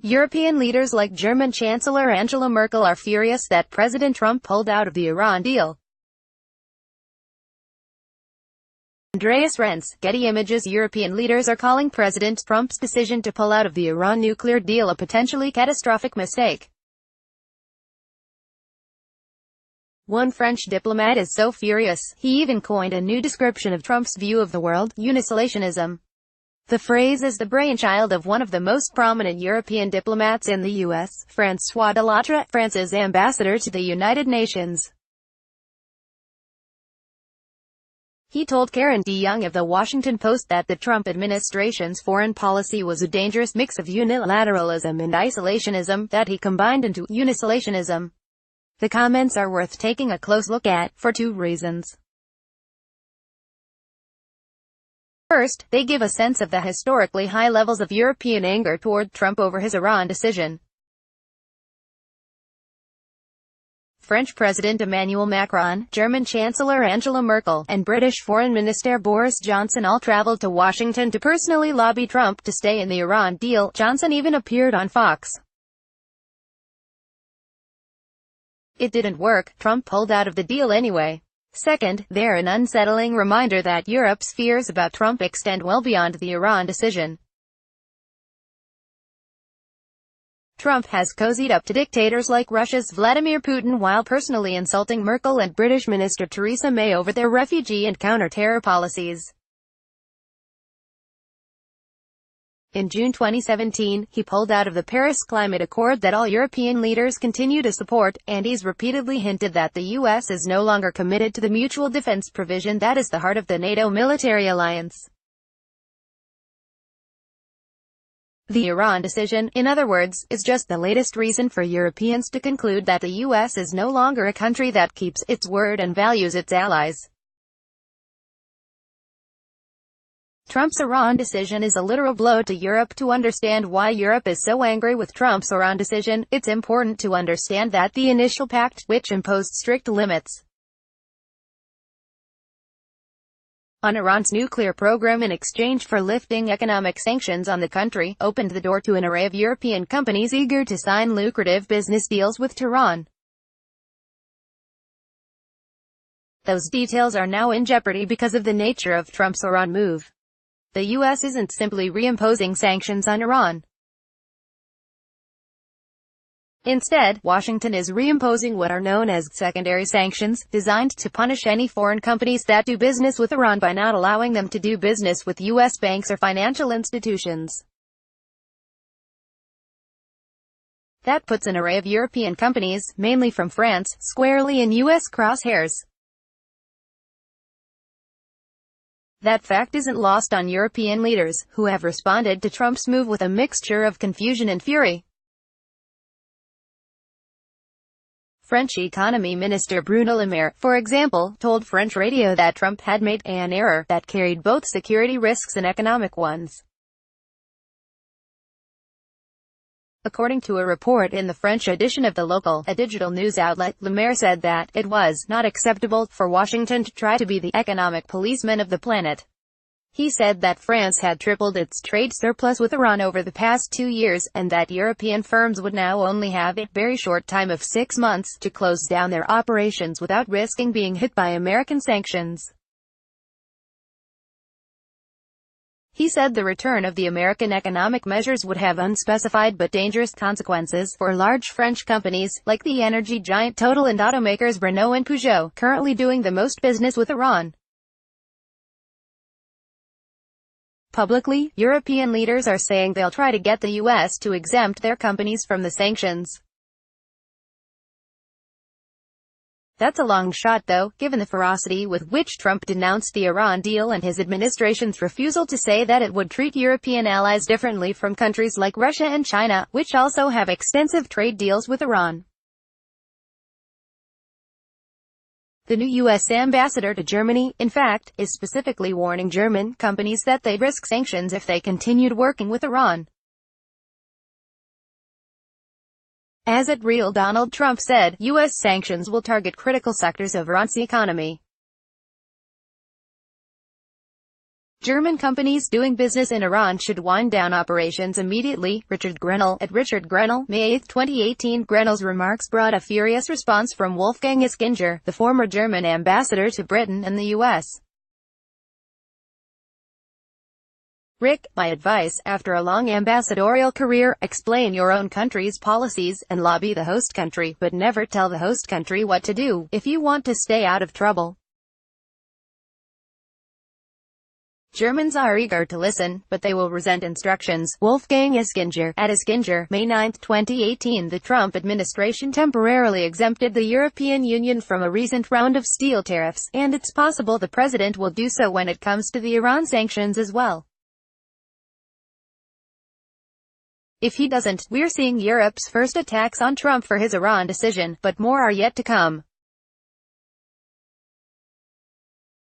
European leaders like German Chancellor Angela Merkel are furious that President Trump pulled out of the Iran deal. Andreas Renz, Getty Images. European leaders are calling President Trump's decision to pull out of the Iran nuclear deal a potentially catastrophic mistake. One French diplomat is so furious, he even coined a new description of Trump's view of the world: unisolationism. The phrase is the brainchild of one of the most prominent European diplomats in the U.S., François Delattre, France's ambassador to the United Nations. He told Karen DeYoung of The Washington Post that the Trump administration's foreign policy was a dangerous mix of unilateralism and isolationism that he combined into unisolationism. The comments are worth taking a close look at, for two reasons. First, they give a sense of the historically high levels of European anger toward Trump over his Iran decision. French President Emmanuel Macron, German Chancellor Angela Merkel, and British Foreign Minister Boris Johnson all traveled to Washington to personally lobby Trump to stay in the Iran deal. Johnson even appeared on Fox. It didn't work. Trump pulled out of the deal anyway. Second, they're an unsettling reminder that Europe's fears about Trump extend well beyond the Iran decision. Trump has cozied up to dictators like Russia's Vladimir Putin while personally insulting Merkel and British Minister Theresa May over their refugee and counter-terror policies. In June 2017, he pulled out of the Paris Climate Accord that all European leaders continue to support, and he's repeatedly hinted that the U.S. is no longer committed to the mutual defense provision that is the heart of the NATO military alliance. The Iran decision, in other words, is just the latest reason for Europeans to conclude that the U.S. is no longer a country that keeps its word and values its allies. Trump's Iran decision is a literal blow to Europe. To understand why Europe is so angry with Trump's Iran decision, it's important to understand that the initial pact, which imposed strict limits on Iran's nuclear program in exchange for lifting economic sanctions on the country, opened the door to an array of European companies eager to sign lucrative business deals with Tehran. Those details are now in jeopardy because of the nature of Trump's Iran move. The U.S. isn't simply reimposing sanctions on Iran. Instead, Washington is reimposing what are known as secondary sanctions, designed to punish any foreign companies that do business with Iran by not allowing them to do business with U.S. banks or financial institutions. That puts an array of European companies, mainly from France, squarely in U.S. crosshairs. That fact isn't lost on European leaders, who have responded to Trump's move with a mixture of confusion and fury. French Economy Minister Bruno Le Maire, for example, told French radio that Trump had made an error that carried both security risks and economic ones. According to a report in the French edition of The Local, a digital news outlet, Le Maire said that it was not acceptable for Washington to try to be the economic policeman of the planet. He said that France had tripled its trade surplus with Iran over the past 2 years, and that European firms would now only have a very short time of 6 months to close down their operations without risking being hit by American sanctions. He said the return of the American economic measures would have unspecified but dangerous consequences for large French companies, like the energy giant Total and automakers Renault and Peugeot, currently doing the most business with Iran. Publicly, European leaders are saying they'll try to get the U.S. to exempt their companies from the sanctions. That's a long shot though, given the ferocity with which Trump denounced the Iran deal and his administration's refusal to say that it would treat European allies differently from countries like Russia and China, which also have extensive trade deals with Iran. The new U.S. ambassador to Germany, in fact, is specifically warning German companies that they'd risk sanctions if they continued working with Iran. As at Real, Donald Trump said, U.S. sanctions will target critical sectors of Iran's economy. German companies doing business in Iran should wind down operations immediately. Richard Grenell. At Richard Grenell, May 8, 2018. Grenell's remarks brought a furious response from Wolfgang Ischinger, the former German ambassador to Britain and the U.S. Rick, my advice, after a long ambassadorial career, explain your own country's policies, and lobby the host country, but never tell the host country what to do, if you want to stay out of trouble. Germans are eager to listen, but they will resent instructions. Wolfgang Ischinger. At Ischinger, May 9, 2018. The Trump administration temporarily exempted the European Union from a recent round of steel tariffs, and it's possible the president will do so when it comes to the Iran sanctions as well. If he doesn't, we're seeing Europe's first attacks on Trump for his Iran decision, but more are yet to come.